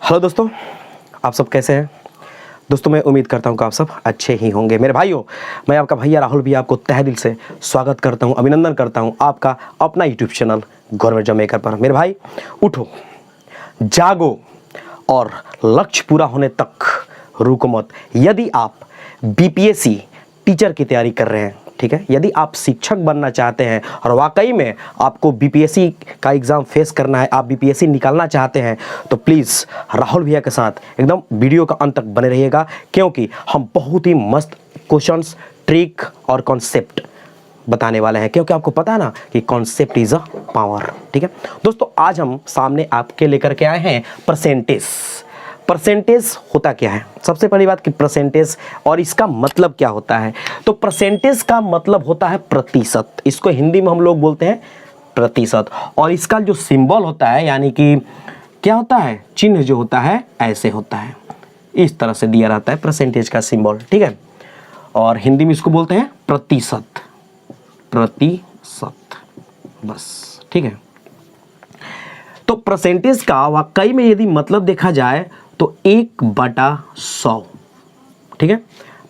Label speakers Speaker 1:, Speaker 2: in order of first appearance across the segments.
Speaker 1: Hello दोस्तों, आप सब कैसे हैं। दोस्तों मैं उम्मीद करता हूं कि आप सब अच्छे ही होंगे। मेरे भाइयों, मैं आपका भैया राहुल भी आपको तहे दिल से स्वागत करता हूं, अभिनंदन करता हूं आपका अपना YouTube channel government job maker पर। मेरे भाई उठो, जागो और लक्ष्य पूरा होने तक रुको मत। यदि आप बीपीएससी टीचर की तैयारी कर रहे हैं, ठीक है, यदि आप शिक्षक बनना चाहते हैं और वाकई में आपको बीपीएससी का एग्ज़ाम फेस करना है, आप बीपीएससी निकालना चाहते हैं, तो प्लीज़ राहुल भैया के साथ एकदम वीडियो का अंत तक बने रहिएगा, क्योंकि हम बहुत ही मस्त क्वेश्चंस, ट्रिक और कॉन्सेप्ट बताने वाले हैं। क्योंकि आपको पता है ना कि कॉन्सेप्ट इज अ पावर। ठीक है दोस्तों, आज हम सामने आपके लेकर के आए हैं परसेंटेज। परसेंटेज होता क्या है, सबसे पहली बात कि परसेंटेज और इसका मतलब क्या होता है। तो परसेंटेज का मतलब होता है प्रतिशत, इसको हिंदी में हम लोग बोलते हैं प्रतिशत। और इसका जो सिंबल होता है, यानी कि क्या होता है, चिन्ह जो होता है ऐसे होता है, इस तरह से दिया रहता है परसेंटेज का सिंबल। ठीक है, और हिंदी में इसको बोलते हैं प्रतिशत, प्रतिशत बस। ठीक है, तो परसेंटेज का वाकई में यदि मतलब देखा जाए तो 1/100। ठीक है,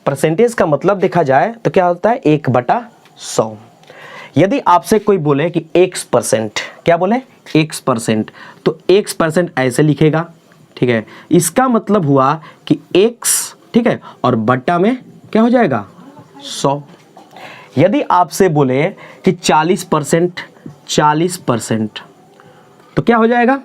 Speaker 1: परसेंटेज का मतलब देखा जाए तो क्या होता है, 1/100। यदि आपसे कोई बोले कि x%, क्या बोले, x%, तो x% ऐसे लिखेगा। ठीक है, इसका मतलब हुआ कि x, ठीक है, और बट्टा में क्या हो जाएगा, 100। यदि आपसे बोले कि 40%, 40%, तो क्या हो जाएगा,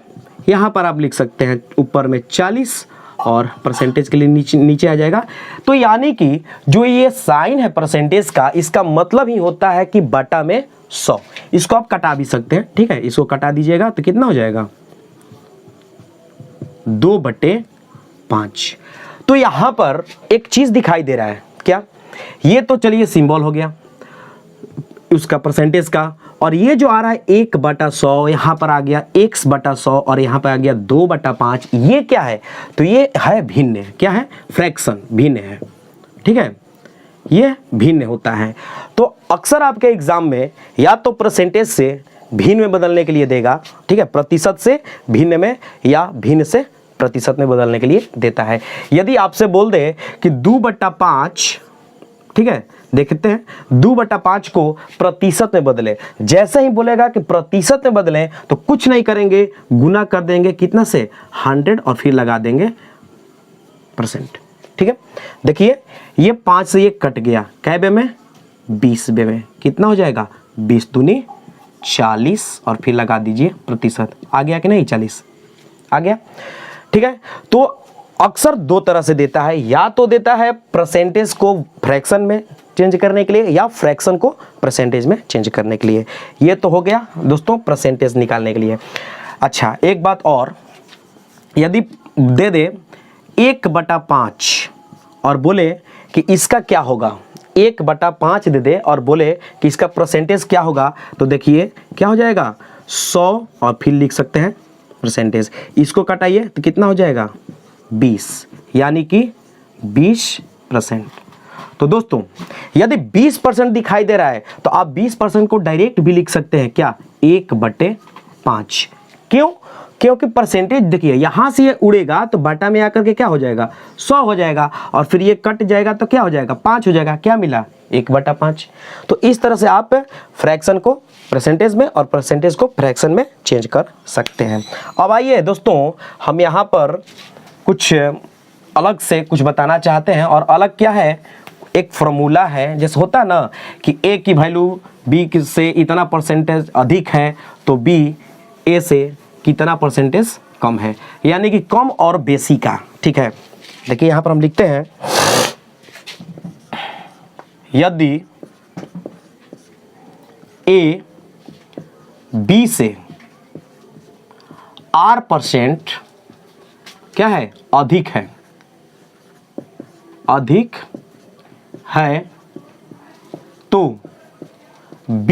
Speaker 1: यहाँ पर आप लिख सकते हैं ऊपर में 40 और परसेंटेज के लिए नीचे आ जाएगा। तो यानी कि जो ये साइन है परसेंटेज का, इसका मतलब ही होता है कि बटा में 100। इसको आप कटा भी सकते हैं। ठीक है, इसको कटा दीजिएगा तो कितना हो जाएगा, 2/5। तो यहाँ पर एक चीज दिखाई दे रहा है, क्या, ये तो चलिए सिंबल हो गया उसका परसेंटेज का, और ये जो आ रहा है 1/100, यहाँ पर आ गया x/100 और यहाँ पर आ गया 2/5। ये क्या है, तो ये है भिन्न। क्या है, फ्रैक्शन, भिन्न है। ठीक है, ये भिन्न होता है। तो अक्सर आपके एग्जाम में या तो परसेंटेज से भिन्न में बदलने के लिए देगा, ठीक है, प्रतिशत से भिन्न में या भिन्न से प्रतिशत में बदलने के लिए देता है। यदि आपसे बोल दे कि 2/5, ठीक है, देखते हैं 2/5 को प्रतिशत में बदले, जैसे ही बोलेगा कि प्रतिशत में बदलें तो कुछ नहीं करेंगे, गुना कर देंगे कितना से, 100, और फिर लगा देंगे परसेंट। ठीक है, देखिए ये 5 से ये कट गया, कै बे में, 20 बे में, कितना हो जाएगा, 20 दूनी 40, और फिर लगा दीजिए प्रतिशत। आ गया कि नहीं, 40 आ गया। ठीक है, तो अक्सर दो तरह से देता है, या तो देता है परसेंटेज को फ्रैक्शन में चेंज करने के लिए या फ्रैक्शन को परसेंटेज में चेंज करने के लिए। ये तो हो गया दोस्तों परसेंटेज निकालने के लिए। अच्छा, एक बात और, यदि दे दे 1/5 और बोले कि इसका क्या होगा, 1/5 दे दे और बोले कि इसका परसेंटेज क्या होगा, तो देखिए क्या हो जाएगा, 100, और फिर लिख सकते हैं परसेंटेज। इसको कटाइए तो कितना हो जाएगा, 20, यानी कि 20%। तो दोस्तों यदि 20% दिखाई दे रहा है तो आप 20% को डायरेक्ट भी लिख सकते हैं, क्या, 1/5। क्यों, क्योंकि परसेंटेज देखिए यहां से ये उड़ेगा तो बटा में आकर के क्या हो जाएगा, 100 हो जाएगा, और फिर ये कट जाएगा तो क्या हो जाएगा, 5 हो जाएगा। क्या मिला, 1/5। तो इस तरह से आप फ्रैक्शन को परसेंटेज में और परसेंटेज को फ्रैक्शन में चेंज कर सकते हैं। अब आइए दोस्तों, हम यहाँ पर कुछ अलग से कुछ बताना चाहते हैं। और अलग क्या है, एक फॉर्मूला है, जैसे होता है ना कि a की वैल्यू b से इतना परसेंटेज अधिक है तो b a से कितना परसेंटेज कम है, यानी कि कम और बेसी का। ठीक है, देखिए यहाँ पर हम लिखते हैं, यदि a b से r% क्या है, अधिक है, अधिक है, तो b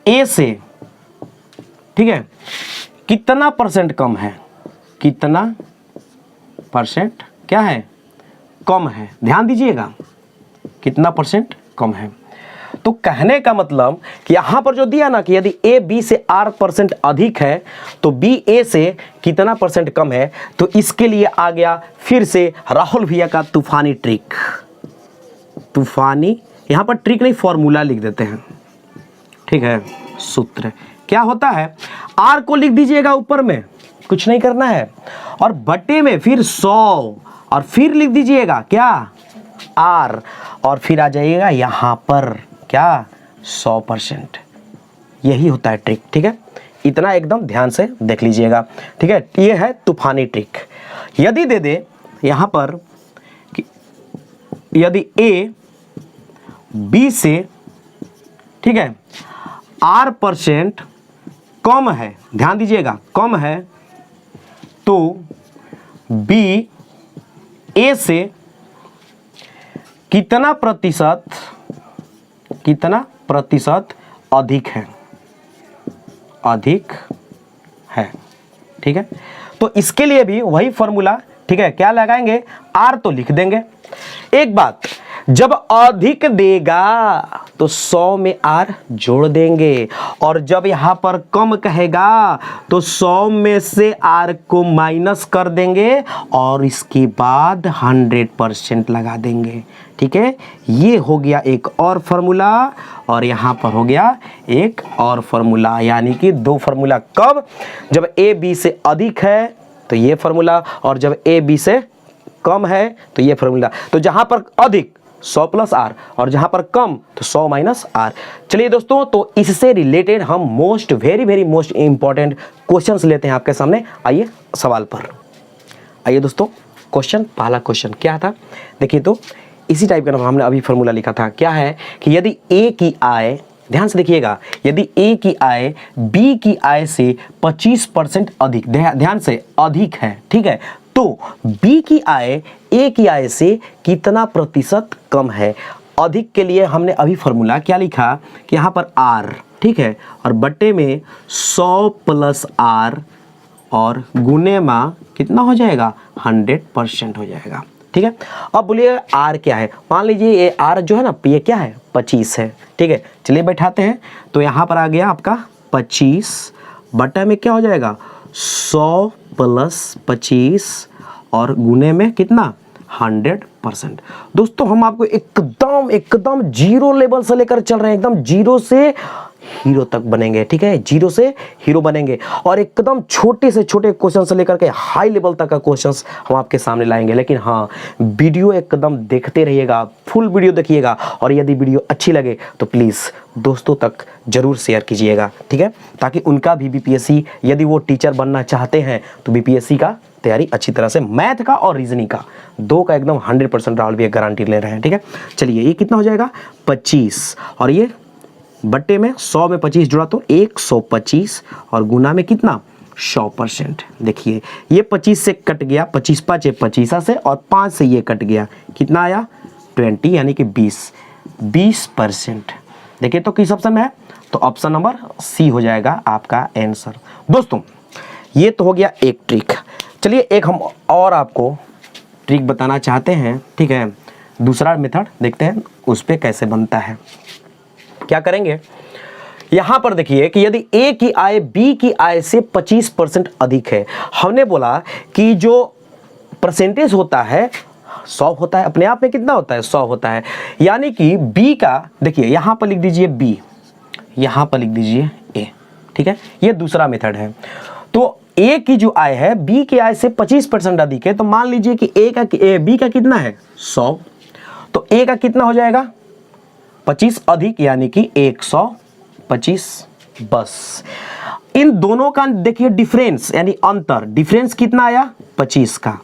Speaker 1: a से, ठीक है, कितना परसेंट कम है, कितना परसेंट क्या है, कम है। ध्यान दीजिएगा, कितना परसेंट कम है। तो कहने का मतलब कि यहां पर जो दिया ना कि यदि ए बी से R% अधिक है तो बी ए से कितना परसेंट कम है, तो इसके लिए आ गया फिर से राहुल भैया का तूफानी ट्रिक। तूफानी, यहां पर ट्रिक नहीं फॉर्मूला लिख देते हैं, ठीक है, सूत्र। क्या होता है, आर को लिख दीजिएगा ऊपर में, कुछ नहीं करना है, और बटे में फिर 100 और फिर लिख दीजिएगा क्या, आर, और फिर आ जाइएगा यहां पर क्या 100%। यही होता है ट्रिक, ठीक है, इतना एकदम ध्यान से देख लीजिएगा, ठीक है। ये है तूफानी ट्रिक। यदि दे दे यहां पर यदि ए बी से, ठीक है, R% कम है, ध्यान दीजिएगा कम है, तो बी ए से कितना प्रतिशत अधिक है, अधिक है, ठीक है। तो इसके लिए भी वही फॉर्मूला, ठीक है, क्या लगाएंगे, आर तो लिख देंगे। एक बात, जब अधिक देगा तो 100 में आर जोड़ देंगे, और जब यहां पर कम कहेगा तो 100 में से आर को माइनस कर देंगे और इसके बाद 100% लगा देंगे, ठीक है। ये हो गया एक और फॉर्मूला, और यहां पर हो गया एक और फॉर्मूला, यानी कि दो फॉर्मूला। कब, जब ए बी से अधिक है तो ये फॉर्मूला, और जब ए बी से कम है तो ये फॉर्मूला। तो जहां पर अधिक 100 प्लस आर, और जहां पर कम तो 100 माइनस आर। चलिए दोस्तों, तो इससे रिलेटेड हम वेरी मोस्ट इंपॉर्टेंट क्वेश्चंस लेते हैं आपके सामने। आइए सवाल पर। आइए दोस्तों, क्वेश्चन, पहला क्वेश्चन क्या था, देखिए, तो इसी टाइप का हमने अभी फॉर्मूला लिखा था। क्या है कि यदि ए की आय, ध्यान से देखिएगा, यदि ए की आय बी की आय से 25% अधिक, ध्यान से अधिक है, ठीक है, तो बी की आय ए की आय से कितना प्रतिशत कम है। अधिक के लिए हमने अभी फॉर्मूला क्या लिखा कि यहाँ पर आर, ठीक है, और बट्टे में 100 प्लस आर, और गुने में कितना हो जाएगा, 100% हो जाएगा, ठीक है। अब बोलिए आर क्या है, मान लीजिए ये आर जो है ना, ये क्या है, 25 है, ठीक है। चलिए बैठाते हैं, तो यहाँ पर आ गया आपका 25 बटा में क्या हो जाएगा, 100 प्लस 25 और गुने में कितना, 100%। दोस्तों, हम आपको एकदम जीरो लेवल से लेकर चल रहे हैं, एकदम जीरो से हीरो तक बनेंगे, ठीक है, जीरो से हीरो बनेंगे, और एकदम छोटे से छोटे क्वेश्चन से लेकर के हाई लेवल तक का क्वेश्चंस हम आपके सामने लाएंगे। लेकिन हाँ, वीडियो एकदम देखते रहिएगा, फुल वीडियो देखिएगा, और यदि वीडियो अच्छी लगे तो प्लीज़ दोस्तों तक जरूर शेयर कीजिएगा, ठीक है, ताकि उनका भी बीपीएससी, यदि वो टीचर बनना चाहते हैं तो बीपीएससी का तैयारी अच्छी तरह से, मैथ का और रीजनिंग का, दो का एकदम 100% राहुल भी गारंटी ले रहे हैं, ठीक है। चलिए, ये कितना हो जाएगा, 25, और ये बट्टे में 100 में 25 जुड़ा तो 125, और गुना में कितना, 100%। देखिए, ये 25 से कट गया, 25 5 25 से, और 5 से ये कट गया, कितना आया, 20, यानी कि 20%। देखिए तो किस ऑप्शन में है, तो ऑप्शन नंबर सी हो जाएगा आपका आंसर। दोस्तों, ये तो हो गया एक ट्रिक। चलिए, एक हम और आपको ट्रिक बताना चाहते हैं, ठीक है, दूसरा मेथड देखते हैं उस पर कैसे बनता है। क्या करेंगे, यहां पर देखिए कि यदि ए की आय बी की आय से 25% अधिक है, हमने बोला कि जो परसेंटेज होता है 100 होता है, अपने आप में कितना होता है, 100 होता है, यानी कि बी का, देखिए यहां पर लिख दीजिए बी, यहां पर लिख दीजिए ए, ठीक है, ये दूसरा मेथड है। तो ए की जो आय है बी की आय से 25% अधिक है, तो मान लीजिए कि बी का कितना है, 100, तो ए का कितना हो जाएगा, 25 अधिक, यानी कि 125। बस इन दोनों का देखिए डिफरेंस, यानी अंतर, डिफरेंस कितना आया, 25 का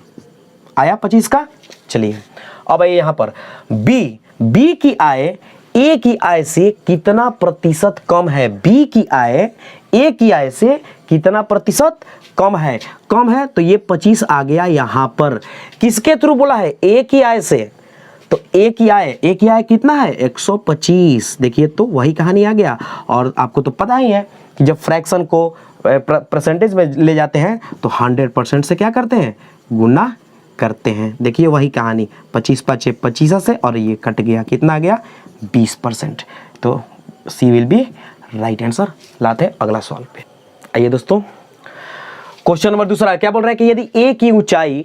Speaker 1: आया, 25 का। चलिए, अब आइए यहां पर बी की आय ए की आय से कितना प्रतिशत कम है, बी की आय ए की आय से कितना प्रतिशत कम है, तो ये 25 आ गया यहां पर। किसके थ्रू बोला है, ए की आय से, तो ए की आय कितना है, 125। देखिए तो वही कहानी आ गया। और आपको तो पता ही है कि जब फ्रैक्शन को परसेंटेज में ले जाते हैं तो 100% से क्या करते हैं, गुना करते हैं। देखिए वही कहानी, 25 5 25 से, और ये कट गया, कितना आ गया 20%। तो सी विल बी राइट आंसर। लाते हैं अगला सवाल पे। आइए दोस्तों, क्वेश्चन नंबर दूसरा क्या बोल रहा है कि यदि ए की ऊंचाई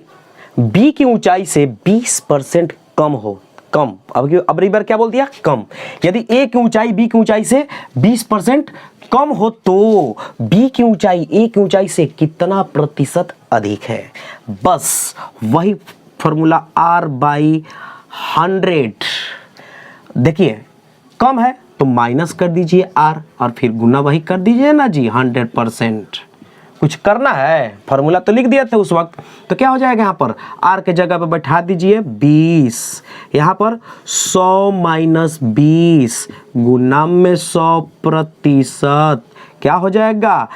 Speaker 1: बी की ऊंचाई से 20% कम हो, कम, अब एक बार क्या बोल दिया, कम। यदि ए की ऊंचाई बी की ऊंचाई से 20% कम हो तो बी की ऊंचाई ए की ऊंचाई से कितना प्रतिशत अधिक है। बस वही फॉर्मूला R/100। देखिए कम है तो माइनस कर दीजिए R, और फिर गुना वही कर दीजिए ना जी 100%। कुछ करना है, फॉर्मूला तो लिख दिया था उस वक्त, तो क्या हो जाएगा यहाँ पर R के जगह पे बैठा दीजिए 20, यहाँ पर 100 - 20 गुना में 100%, क्या हो जाएगा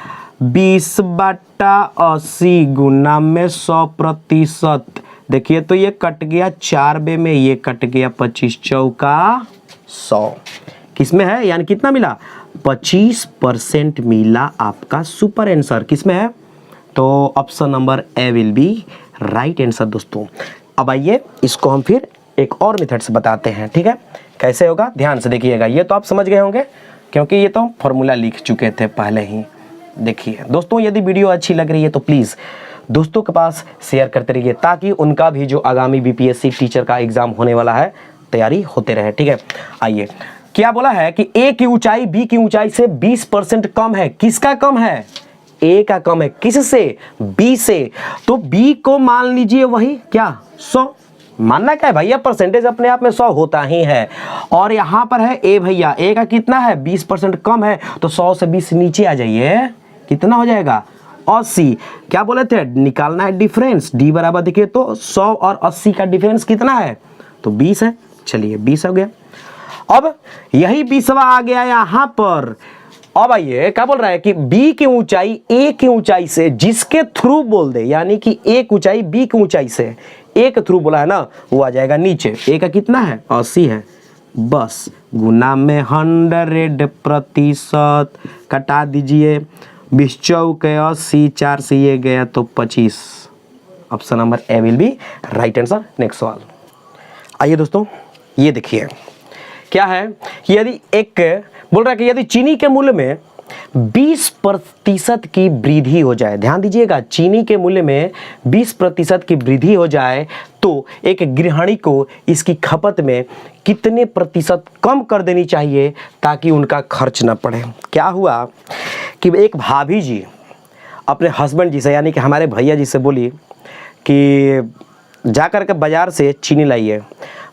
Speaker 1: 20/80 गुना में 100%। देखिए तो ये कट गया 4 बे में, ये कट गया 25 चौका 100। किसमें है, यानी कितना मिला 25% मिला आपका सुपर आंसर। किसमें है, तो option number A will be right answer दोस्तों। अब आइए इसको हम फिर एक और मेथड से बताते हैं, ठीक है, कैसे होगा ध्यान से देखिएगा। ये तो आप समझ गए होंगे क्योंकि ये तो फॉर्मूला लिख चुके थे पहले ही। देखिए दोस्तों, यदि वीडियो अच्छी लग रही है तो प्लीज़ दोस्तों के पास शेयर करते रहिए, ताकि उनका भी जो आगामी बीपीएससी टीचर का एग्जाम होने वाला है तैयारी होते रहे, ठीक है। आइए, क्या बोला है कि ए की ऊंचाई बी की ऊंचाई से 20% कम है। किसका कम है, ए का कम है। किससे, बी से। तो बी को मान लीजिए वही क्या 100, मानना क्या है भैया, परसेंटेज अपने आप में 100 होता ही है। और यहां पर है ए भैया, ए का कितना है 20% कम है, तो 100 से 20 नीचे आ जाइए, कितना हो जाएगा 80। क्या बोले थे, निकालना है डिफरेंस, डी बराबर देखिए तो 100 और 80 का डिफरेंस कितना है, तो 20 है। चलिए 20 हो गया। अब यही 20वां आ गया यहां पर। अब आइए क्या बोल रहा है कि बी की ऊंचाई ए की ऊंचाई से जिसके थ्रू बोल दे, यानी कि ए की ऊंचाई बी की ऊंचाई से ए के थ्रू बोला है ना, वो आ जाएगा नीचे। ए का कितना है 80 है, बस गुना में 100%, कटा दीजिए 20 चौके 80, 4 से ये गया तो 25। Option number A will be right answer. Next सवाल। आइए दोस्तों, ये देखिए क्या है कि यदि एक बोल रहा है कि यदि चीनी के मूल्य में 20% की वृद्धि हो जाए, ध्यान दीजिएगा, चीनी के मूल्य में 20% की वृद्धि हो जाए तो एक गृहिणी को इसकी खपत में कितने प्रतिशत कम कर देनी चाहिए ताकि उनका खर्च न पड़े। क्या हुआ कि एक भाभी जी अपने हस्बैंड जी से, यानी कि हमारे भैया जी से बोली कि जा कर के बाज़ार से चीनी लाइए।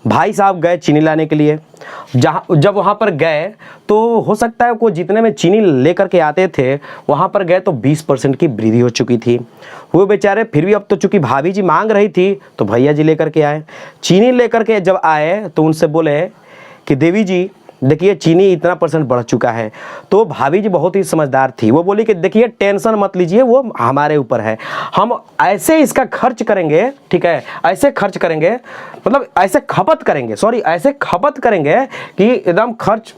Speaker 1: भाई साहब गए चीनी लाने के लिए। जब वहाँ पर गए तो हो सकता है वो जितने में चीनी लेकर के आते थे वहाँ पर गए तो 20% की वृद्धि हो चुकी थी। वो बेचारे फिर भी, अब तो चूंकि भाभी जी मांग रही थी तो भैया जी लेकर के आए। चीनी लेकर के जब आए तो उनसे बोले कि देवी जी देखिए चीनी इतना % बढ़ चुका है। तो भाभी जी बहुत ही समझदार थी, वो बोली कि देखिए टेंशन मत लीजिए, वो हमारे ऊपर है, हम ऐसे इसका खर्च करेंगे, ठीक है, ऐसे खर्च करेंगे, मतलब ऐसे खपत करेंगे, सॉरी ऐसे खपत करेंगे कि एकदम खर्च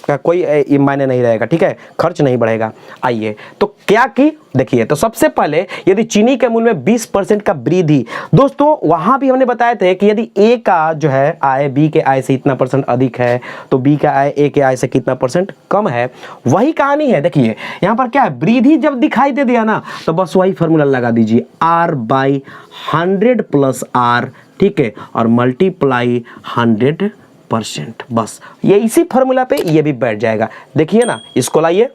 Speaker 1: का कोई मायने नहीं रहेगा, ठीक है, खर्च नहीं बढ़ेगा। आइए तो क्या की, देखिए तो सबसे पहले यदि चीनी के मूल्य में 20% का वृद्धि, दोस्तों वहां भी हमने बताए थे कि यदि ए का जो है आय बी के आय से इतना % अधिक है तो बी का आय ए के आय से कितना % कम है। वही कहानी है। देखिए यहाँ पर क्या है, वृद्धि जब दिखाई दे दिया ना तो बस वही फॉर्मूला लगा दीजिए R/100 + R, ठीक है, और मल्टीप्लाई 100%, बस ये इसी फॉर्मूला पे ये भी बैठ जाएगा। देखिए ना, इसको लाइए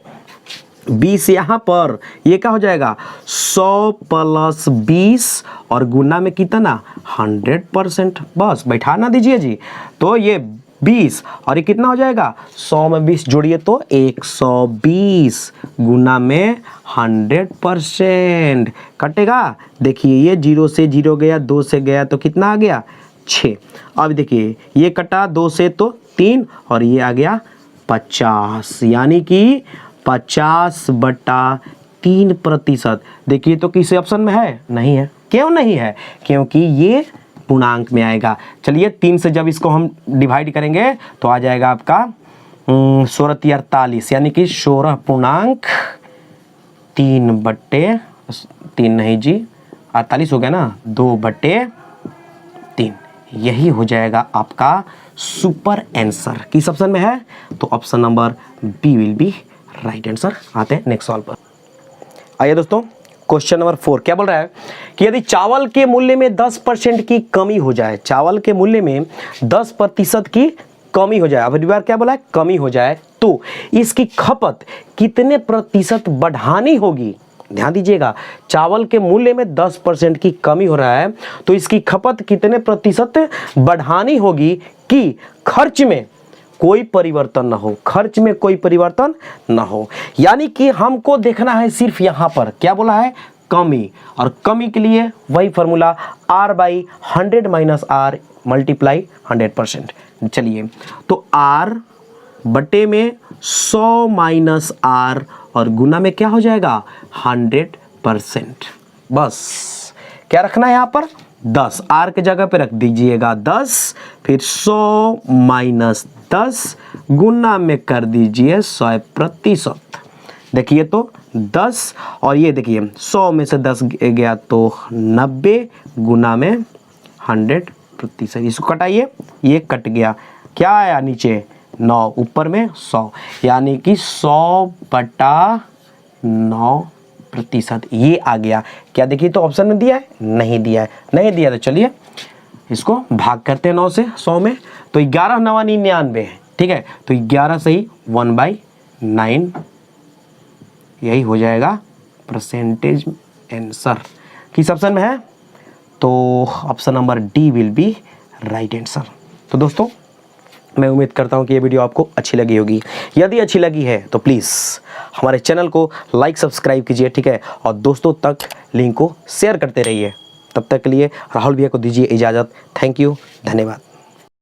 Speaker 1: 20 यहाँ पर, ये क्या हो जाएगा 100 + 20 और गुना में कितना 100%, बस बैठा ना दीजिए जी। तो ये 20 और ये कितना हो जाएगा 100 में 20 जोड़िए तो 120 गुना में 100% कटेगा। देखिए ये 0 से 0 गया, 2 से गया तो कितना आ गया 6। अब देखिए ये कटा 2 से तो 3 और ये आ गया 50, यानी कि 50/3%। देखिए तो किसी ऑप्शन में है, नहीं है। क्यों नहीं है, क्योंकि ये पूर्णांक में आएगा। चलिए 3 से जब इसको हम डिवाइड करेंगे तो आ जाएगा आपका 16×3 = 48, यानी कि 16.3/3 नहीं जी 48 हो गया ना, 2/3, यही हो जाएगा आपका सुपर आंसर। किस ऑप्शन में है? तो option number B will be right answer. आते हैं नेक्स्ट सवाल पर। आइए दोस्तों, क्वेश्चन नंबर 4 क्या बोल रहा है कि यदि चावल के मूल्य में 10% की कमी हो जाए, चावल के मूल्य में 10% की कमी हो जाए, अब बार क्या बोला है? कमी हो जाए, तो इसकी खपत कितने प्रतिशत बढ़ानी होगी? ध्यान दीजिएगा, चावल के मूल्य में 10% की कमी हो रहा है, तो इसकी खपत कितने प्रतिशत बढ़ानी होगी कि खर्च में कोई परिवर्तन ना हो, खर्च में कोई परिवर्तन ना हो। यानी कि हमको देखना है सिर्फ यहां पर क्या बोला है? कमी। और कमी के लिए वही फॉर्मूला R/100 - R मल्टीप्लाई 100%। चलिए, तो R बटे में 100 - R और गुना में क्या हो जाएगा? 100%। बस क्या रखना है यहां पर? 10। R के जगह पे रख दीजिएगा 10, फिर 100 - 10 गुना में कर दीजिए 100%। देखिए तो 10 और ये देखिए 100 में से 10 गया तो 90 गुना में 100%। इसको कटाइए, ये कट गया, क्या आया नीचे? 9, ऊपर में 100, यानी कि 100/9%, ये आ गया। क्या देखिए तो ऑप्शन में दिया है? नहीं दिया है। नहीं दिया तो चलिए इसको भाग करते हैं 9 से 100 में, तो 11 × 9 = 99 है, ठीक है। तो 11 से ही 1/9 यही हो जाएगा परसेंटेज आंसर। किस ऑप्शन में है? तो option number D will be right answer. तो दोस्तों, मैं उम्मीद करता हूं कि ये वीडियो आपको अच्छी लगी होगी। यदि अच्छी लगी है तो प्लीज़ हमारे चैनल को लाइक सब्सक्राइब कीजिए, ठीक है, और दोस्तों तक लिंक को शेयर करते रहिए। तब तक के लिए राहुल भैया को दीजिए इजाज़त। थैंक यू, धन्यवाद।